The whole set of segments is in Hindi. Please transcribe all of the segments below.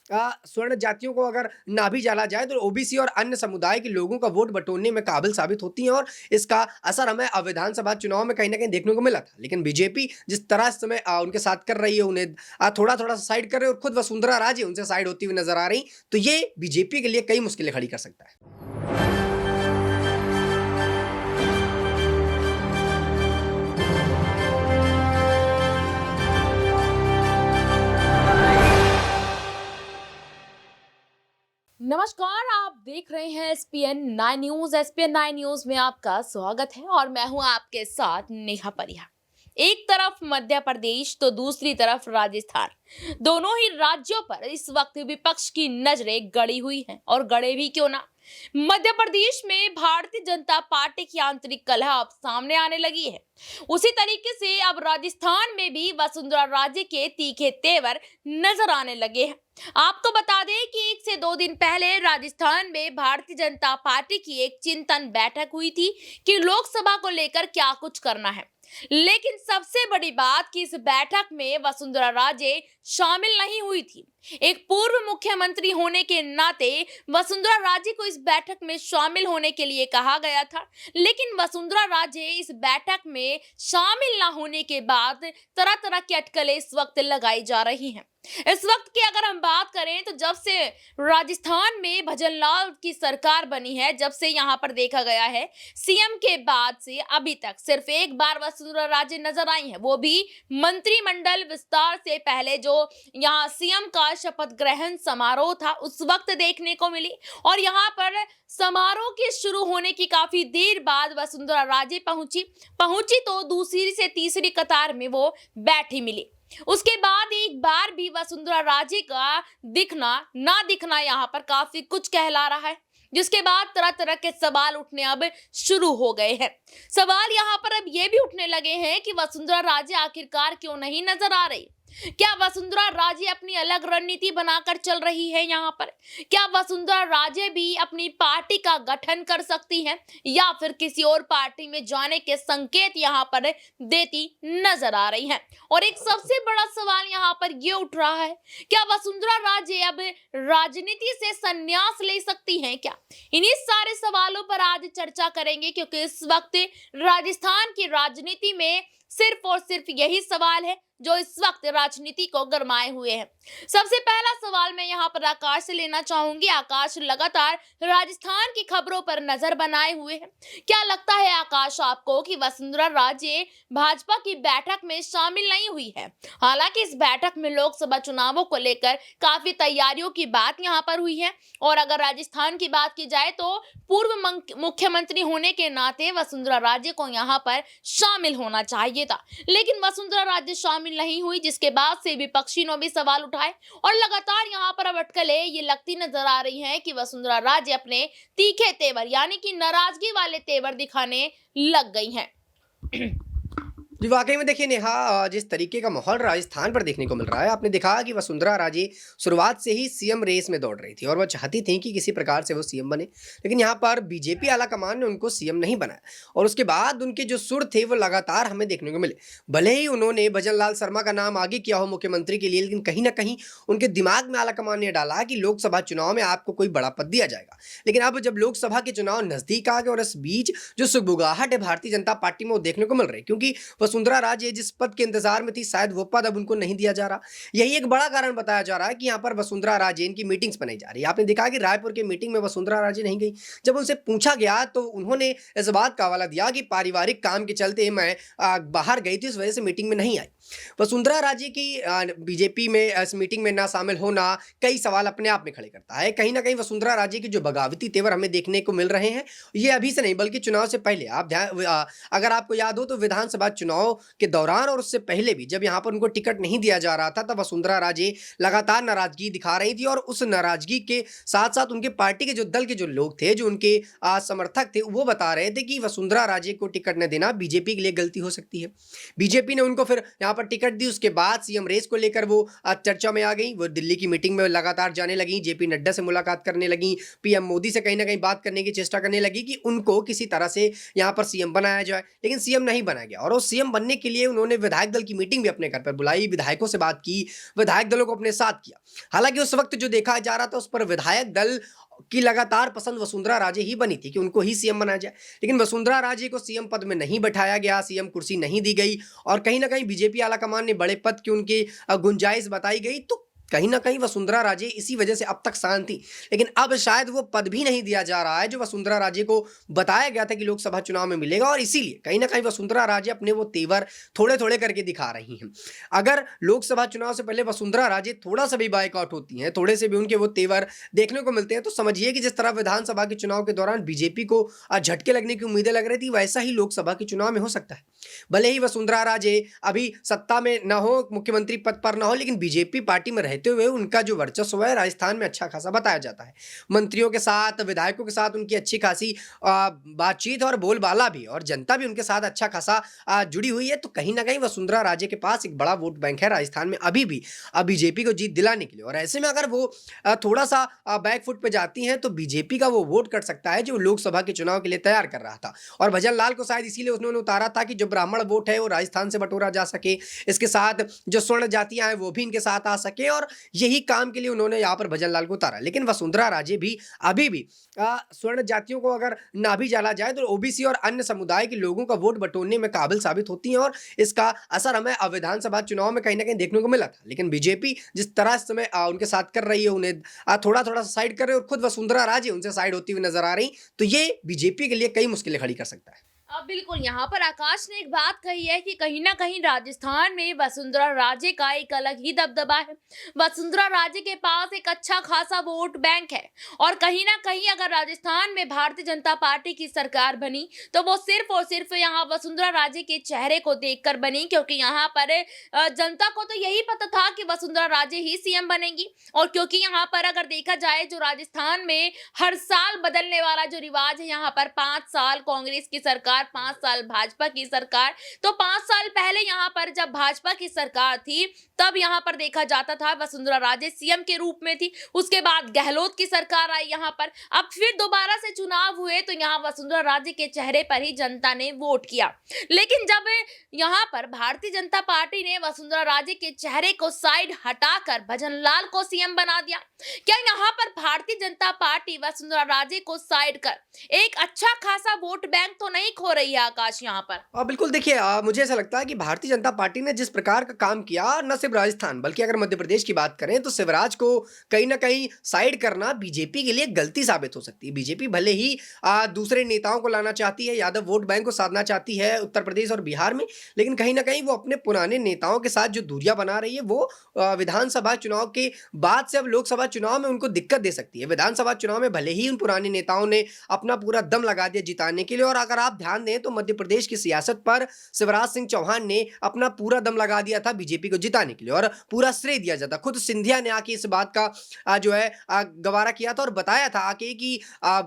स्वर्ण जातियों को अगर ना भी डाला जाए तो ओबीसी और अन्य समुदाय के लोगों का वोट बटोरने में काबिल साबित होती हैं और इसका असर हमें विधानसभा चुनाव में कहीं न कहीं देखने को मिला था। लेकिन बीजेपी जिस तरह इस समय उनके साथ कर रही है, उन्हें थोड़ा-थोड़ा साइड कर रही है और खुद वसुंधरा राजे उनसे साइड होती हुई नज़र आ रही, तो ये बीजेपी के लिए कई मुश्किलें खड़ी कर सकता है। नमस्कार, आप देख रहे हैं एसपीएन 9 न्यूज। एसपीएन 9 न्यूज में आपका स्वागत है और मैं हूं आपके साथ नेहा परिया। एक तरफ मध्य प्रदेश तो दूसरी तरफ राजस्थान। दोनों ही राज्यों पर इस वक्त विपक्ष की नजरें गड़ी हुई हैं और गड़े भी क्यों ना। मध्य प्रदेश में भारतीय जनता पार्टी की आंतरिक कलह अब सामने आने लगी है। उसी तरीके से अब राजस्थान में भी वसुंधरा राजे के तीखे तेवर नजर आने लगे हैं। आपको बता दें कि 1 से 2 दिन पहले राजस्थान में भारतीय जनता पार्टी की एक चिंतन बैठक हुई थी कि लोकसभा को लेकर क्या कुछ करना है। लेकिन सबसे बड़ी बात कि इस बैठक में वसुंधरा राजे शामिल नहीं हुई थी। एक पूर्व मुख्यमंत्री होने के नाते वसुंधरा राजे को इस बैठक में शामिल होने के लिए कहा गया था, लेकिन वसुंधरा राजे इस बैठक में शामिल ना होने के बाद तरह तरह की अटकलें इस वक्त लगाई जा रही हैं। इस वक्त की अगर हम बात करें तो जब से राजस्थान में भजनलाल की सरकार बनी है, जब से यहाँ पर देखा गया है सीएम के बाद से अभी तक सिर्फ एक बार वसुंधरा राजे नजर आई है, वो भी मंत्रिमंडल विस्तार से पहले जो यहाँ सीएम का शपथ ग्रहण समारोह था उस वक्त देखने को मिली। और यहाँ पर समारोह के शुरू होने की काफी देर बाद वसुंधरा राजे पहुंची तो दूसरी से तीसरी कतार में वो बैठी मिली। उसके बाद एक बार भी वसुंधरा राजे का दिखना ना दिखना यहाँ पर काफी कुछ कहला रहा है, जिसके बाद तरह तरह के सवाल उठने अब शुरू हो गए हैं। सवाल यहाँ पर अब ये भी उठने लगे हैं कि वसुंधरा राजे आखिरकार क्यों नहीं नजर आ रही। क्या वसुंधरा राजे अपनी अलग रणनीति बनाकर चल रही है यहाँ पर? क्या वसुंधरा राजे भी अपनी पार्टी का गठन कर सकती हैं या फिर किसी और पार्टी में जाने के संकेत यहाँ पर देती नजर आ रही हैं? और एक सबसे बड़ा सवाल यहाँ पर ये उठ रहा है, क्या वसुंधरा राजे अब राजनीति से संन्यास ले सकती हैं क्या? इन्हीं सारे सवालों पर आज चर्चा करेंगे, क्योंकि इस वक्त राजस्थान की राजनीति में सिर्फ और सिर्फ यही सवाल है जो इस वक्त राजनीति को गरमाए हुए हैं। सबसे पहला सवाल मैं यहाँ पर आकाश से लेना चाहूंगी। आकाश लगातार राजस्थान की खबरों पर नजर बनाए हुए हैं। क्या लगता है आकाश आपको कि वसुंधरा राजे भाजपा की बैठक में शामिल नहीं हुई है? हालांकि इस बैठक में लोकसभा चुनावों को लेकर काफी तैयारियों की बात यहाँ पर हुई है और अगर राजस्थान की बात की जाए तो पूर्व मुख्यमंत्री होने के नाते वसुंधरा राजे को यहाँ पर शामिल होना चाहिए था, लेकिन वसुंधरा राजे शामिल नहीं हुई, जिसके बाद से विपक्षी ने भी सवाल उठाए और लगातार यहाँ पर अब अटकलें ये लगती नजर आ रही हैं कि वसुंधरा राजे अपने तीखे तेवर यानी कि नाराजगी वाले तेवर दिखाने लग गई हैं। जी, वाक़ई में देखिए नेहा, जिस तरीके का माहौल राजस्थान पर देखने को मिल रहा है, आपने देखा कि वसुंधरा राजे शुरुआत से ही सीएम रेस में दौड़ रही थी और वो चाहती थीं कि किसी प्रकार से वो सीएम बने। लेकिन यहाँ पर बीजेपी आला कमान ने उनको सीएम नहीं बनाया और उसके बाद उनके जो सुर थे वो लगातार हमें देखने को मिले। भले ही उन्होंने भजनलाल शर्मा का नाम आगे किया हो मुख्यमंत्री के लिए, लेकिन कहीं न कहीं उनके दिमाग में आला कमान ने डाला कि लोकसभा चुनाव में आपको कोई बड़ा पद दिया जाएगा। लेकिन अब जब लोकसभा के चुनाव नज़दीक आ गए और इस बीच जो सुगबुगाहट है भारतीय जनता पार्टी में वो देखने को मिल रही है, क्योंकि वसुंधरा राजे जिस पद के इंतजार में थी शायद वो पद अब उनको नहीं दिया जा रहा। यही एक बड़ा कारण बताया जा रहा है कि यहाँ पर वसुंधरा राजे इनकी मीटिंग्स बनाई जा रही है। आपने देखा कि रायपुर के मीटिंग में वसुंधरा राजे नहीं गई। जब उनसे पूछा गया तो उन्होंने इस बात का हवाला दिया कि पारिवारिक काम के चलते मैं बाहर गई थी, इस वजह से मीटिंग में नहीं आई। वसुंधरा राजे की बीजेपी में इस मीटिंग में ना शामिल होना कई सवाल अपने आप में खड़े करता है। कहीं ना कहीं वसुंधरा राजे की जो बगावती तेवर हमें देखने को मिल रहे हैं, ये अभी से नहीं बल्कि चुनाव से पहले। आप अगर आपको याद हो तो विधानसभा चुनाव के दौरान और उससे पहले भी जब यहाँ पर उनको टिकट नहीं दिया जा रहा था, तब वसुंधरा राजे लगातार नाराजगी दिखा रही थी और उस नाराजगी के साथ साथ उनके पार्टी के जो दल के जो लोग थे, जो उनके समर्थक थे, वो बता रहे थे कि वसुंधरा राजे को टिकट न देना बीजेपी के लिए गलती हो सकती है। बीजेपी ने उनको फिर यहाँ पर टिकट दी, उसके बाद सीएम रेस को लेकर वो चर्चा में आ गई। वो दिल्ली की मीटिंग में लगातार जाने लगी, जेपी नड्डा से मुलाकात करने लगी, पीएम मोदी से कहीं ना कहीं बात करने की चेष्टा करने लगी कि उनको किसी तरह से यहाँ पर सीएम बनाया जाए, लेकिन सीएम नहीं बनाया गया। और उस सीएम बनने के लिए उन्होंने विधायक दल की मीटिंग भी अपने घर पर बुलाई, विधायकों से बात की, विधायक दलों को अपने साथ किया। हालांकि उस वक्त जो देखा जा रहा था उस पर विधायक दल की लगातार पसंद वसुंधरा राजे ही बनी थी कि उनको ही सीएम बनाया जाए, लेकिन वसुंधरा राजे को सीएम पद में नहीं बैठाया गया, सीएम कुर्सी नहीं दी गई और कहीं ना कहीं बीजेपी आलाकमान ने बड़े पद की उनकी गुंजाइश बताई गई। तो कहीं ना कहीं वसुंधरा राजे इसी वजह से अब तक शांत थी, लेकिन अब शायद वो पद भी नहीं दिया जा रहा है जो वसुंधरा राजे को बताया गया था कि लोकसभा चुनाव में मिलेगा। और इसीलिए कहीं ना कहीं वसुंधरा राजे अपने वो तेवर थोड़े थोड़े करके दिखा रही हैं। अगर लोकसभा चुनाव से पहले वसुंधरा राजे थोड़ा सा भी बाइकआउट होती हैं, थोड़े से भी उनके वो तेवर देखने को मिलते हैं, तो समझिए कि जिस तरह विधानसभा के चुनाव के दौरान बीजेपी को झटके लगने की उम्मीदें लग रही थी, वैसा ही लोकसभा के चुनाव में हो सकता है। भले ही वसुंधरा राजे अभी सत्ता में न हो, मुख्यमंत्री पद पर न हो, लेकिन बीजेपी पार्टी में रहते हुए उनका जो वर्चस्व है राजस्थान में अच्छा खासा बताया जाता है। मंत्रियों के साथ, विधायकों के साथ उनकी अच्छी खासी बातचीत और बोलबाला भी, और जनता भी उनके साथ अच्छा खासा जुड़ी हुई है। तो कहीं ना कहीं वसुंधरा राजे के पास एक बड़ा वोट बैंक है राजस्थान में अभी भी बीजेपी को जीत दिलाने के लिए। और ऐसे में अगर वो थोड़ा सा बैक फुट पे जाती हैं तो बीजेपी का वो वोट कट सकता है जो लोकसभा के चुनाव के लिए तैयार कर रहा था। और भजन लाल को शायद इसीलिए उन्होंने उतारा था कि जो ब्राह्मण वोट है वो राजस्थान से बटोरा जा सके, इसके साथ जो स्वर्ण जातियां हैं वो भी इनके साथ आ सके, और यही काम के लिए उन्होंने यहाँ पर भजन लाल को उतारा। लेकिन वसुंधरा राजे भी अभी भी स्वर्ण जातियों को अगर ना भी डाला जाए तो ओबीसी और अन्य समुदाय के लोगों का वोट बटोरने में काबिल साबित होती हैं, और इसका असर हमें विधानसभा चुनाव में कहीं ना कहीं देखने को मिला था। लेकिन बीजेपी जिस तरह इस समय उनके साथ कर रही है, उन्हें थोड़ा थोड़ा साइड कर रहे हैं, और खुद वसुंधरा राजे उनसे साइड होती हुई नजर आ रही, तो ये बीजेपी के लिए कई मुश्किलें खड़ी कर सकता है। बिल्कुल, यहाँ पर आकाश ने एक बात कही है कि कहीं ना कहीं राजस्थान में वसुंधरा राजे का एक अलग ही दबदबा है। वसुंधरा राजे के पास एक अच्छा खासा वोट बैंक है, और कहीं ना कहीं अगर राजस्थान में भारतीय जनता पार्टी की सरकार बनी तो वो सिर्फ और सिर्फ यहाँ वसुंधरा राजे के चेहरे को देखकर बनी, क्योंकि यहाँ पर जनता को तो यही पता था कि वसुंधरा राजे ही सीएम बनेंगी। और क्योंकि यहाँ पर अगर देखा जाए जो राजस्थान में हर साल बदलने वाला जो रिवाज है, यहाँ पर 5 साल कांग्रेस की सरकार, 5 साल भाजपा की सरकार, तो 5 साल पहले यहाँ पर जब भाजपा की सरकार थी तब यहाँ पर देखा जाता था वसुंधरा राजे सीएम के रूप में थी। उसके बाद गहलोत की सरकार आई यहाँ पर, अब फिर दोबारा से चुनाव हुए तो यहाँ वसुंधरा राजे के चेहरे पर ही जनता ने वोट किया। लेकिन जब यहाँ पर भारतीय जनता पार्टी ने वसुंधरा राजे के चेहरे को साइड हटाकर भजन लाल को सीएम बना दिया, क्या यहाँ पर भारतीय जनता पार्टी वसुंधरा राजे को साइड कर एक अच्छा खासा वोट बैंक तो नहीं खो रही है आकाश यहाँ पर? बिल्कुल देखिए, मुझे ऐसा लगता है कि भारतीय जनता पार्टी ने जिस प्रकार का काम किया, न सिर्फ राजस्थान बल्कि अगर मध्य प्रदेश की बात करें तो शिवराज को कहीं ना कहीं साइड करना बीजेपी के लिए गलती साबित हो सकती है। बीजेपी भले ही दूसरे नेताओं को लाना चाहती है, यादव वोट बैंक को साधना चाहती है उत्तर प्रदेश और बिहार में, लेकिन कहीं ना कहीं वो अपने पुराने नेताओं के साथ जो दूरियां बना रही है वो विधानसभा चुनाव के बाद से अब लोकसभा चुनाव में उनको दिक्कत दे सकती है। विधानसभा चुनाव में भले ही उन पुराने नेताओं ने अपना पूरा दम लगा दिया जिताने के लिए, और अगर आप ध्यान दें तो मध्य प्रदेश की सियासत पर शिवराज सिंह चौहान ने अपना पूरा दम लगा दिया था बीजेपी को जिताने के लिए, और पूरा श्रेय दिया जाता। खुद सिंधिया ने आके इस बात का जो है गवारा किया था और बताया था आके कि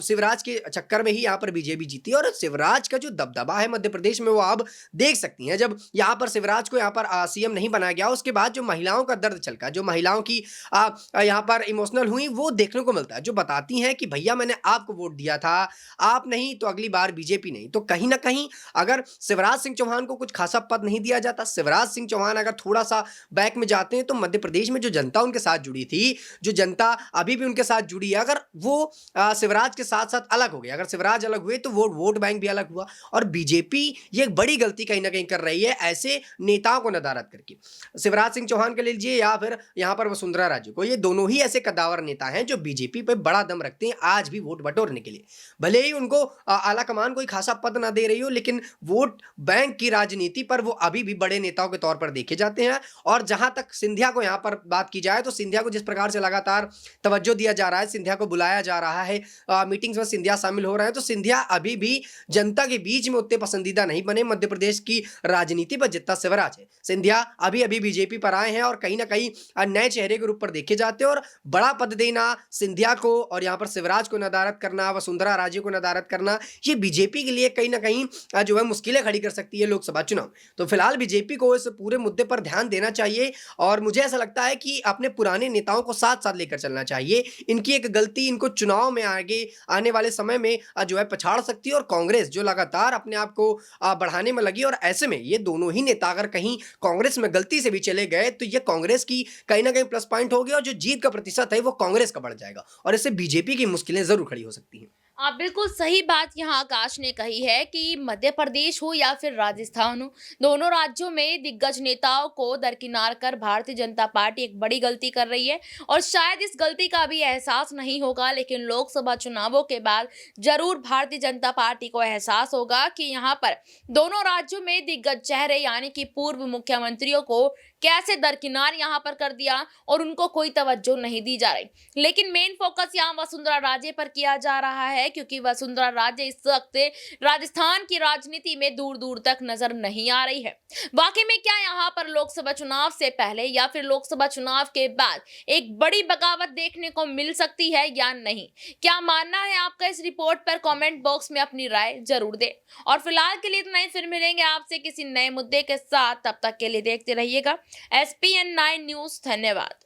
शिवराज के चक्कर में ही यहाँ पर बीजेपी जीती। और शिवराज का जो दबदबा है मध्य प्रदेश में वो आप देख सकती हैं। जब यहाँ पर शिवराज को यहाँ पर सीएम नहीं बनाया गया, उसके बाद जो महिलाओं का दर्द छलका, जो महिलाओं की यहाँ पर इमोशनल हुई, वो देखने को मिलता है, जो बताती हैं कि भैया मैंने आपको वोट दिया था, आप नहीं तो अगली बार बीजेपी नहीं। तो कहीं ना कहीं अगर शिवराज सिंह चौहान को कुछ खासा पद नहीं दिया जाता, शिवराज सिंह चौहान अगर थोड़ा सा बैक में जाते हैं, तो मध्य प्रदेश में जो जनता उनके साथ जुड़ी थी, जो जनता अभी भी उनके साथ जुड़ी है, अगर वो शिवराज के साथ साथ अलग हो गए, अगर शिवराज अलग हुए तो वो वोट बैंक भी अलग हुआ। और बीजेपी ये एक बड़ी गलती कहीं ना कहीं कर रही है ऐसे नेताओं को नदारद करके। शिवराज सिंह चौहान के ले लीजिए या फिर यहाँ पर वसुंधरा राजे को, ये दोनों ही ऐसे कद्दावर नेता हैं जो बीजेपी पे बड़ा दम रखते हैं आज भी वोट बटोरने के लिए। भले ही उनको आला कमान कोई खासा पद ना दे रही हो, लेकिन वोट बैंक की राजनीति पर वो अभी भी बड़े नेताओं के तौर पर देखे जाते हैं। और जहां तक सिंधिया को यहाँ पर बात की जाए तो सिंधिया को जिस प्रकार से लगातार तवज्जो दिया जा रहा है, सिंधिया को बुलाया जा रहा है, मीटिंग्स में सिंधिया शामिल हो रहे हैं, तो सिंधिया अभी भी जनता के बीच में उतने पसंदीदा नहीं बने मध्य प्रदेश की राजनीति पर जितना शिवराज है। सिंधिया अभी अभी बीजेपी पर आए हैं और कहीं ना कहीं नए चेहरे के रूप पर देखे जाते हैं। और बड़ा पद देना सिंधिया को और यहाँ पर शिवराज को नदारद करना, वसुंधरा राजे को नदारद करना, ये बीजेपी के लिए कहीं ना कहीं जो है मुश्किलें खड़ी कर सकती है लोकसभा चुनाव। तो फिलहाल बीजेपी को इस पूरे मुद्दे पर ध्यान देना चाहिए और मुझे ऐसा लगता है कि अपने पुराने नेताओं को साथ-साथ लेकर चलना चाहिए। इनकी एक गलती इनको चुनाव में आगे आने वाले समय में जो है पछाड़ सकती है और कांग्रेस जो लगातार अपने आप को बढ़ाने में लगी और ऐसे में ये दोनों ही नेता अगर कहीं कांग्रेस में गलती से भी चले गए तो ये कांग्रेस की कहीं न कहीं प्लस पॉइंट होगी और जो जीत का प्रतिशत है वो कांग्रेस का बढ़ जाएगा और इससे बीजेपी की मुश्किलें ज़रूर खड़ी हो सकती हैं। आप बिल्कुल सही बात यहाँ आकाश ने कही है कि मध्य प्रदेश हो या फिर राजस्थान हो, दोनों राज्यों में दिग्गज नेताओं को दरकिनार कर भारतीय जनता पार्टी एक बड़ी गलती कर रही है और शायद इस गलती का भी एहसास नहीं होगा, लेकिन लोकसभा चुनावों के बाद जरूर भारतीय जनता पार्टी को एहसास होगा कि यहाँ पर दोनों राज्यों में दिग्गज चेहरे यानी कि पूर्व मुख्यमंत्रियों को कैसे दरकिनार यहाँ पर कर दिया और उनको कोई तवज्जो नहीं दी जा रही। लेकिन मेन फोकस यहाँ वसुंधरा राजे पर किया जा रहा है क्योंकि वसुंधरा राजे इस वक्त राजस्थान की राजनीति में दूर दूर तक नजर नहीं आ रही है। वाकई में क्या यहाँ पर लोकसभा चुनाव से पहले या फिर लोकसभा चुनाव के बाद एक बड़ी बगावत देखने को मिल सकती है या नहीं? क्या मानना है आपका इस रिपोर्ट पर? कमेंट बॉक्स में अपनी राय जरूर दें। और फिलहाल के लिए इतना ही, फिर मिलेंगे आपसे किसी नए मुद्दे के साथ। तब तक के लिए देखते रहिएगा SPN9 न्यूज। धन्यवाद।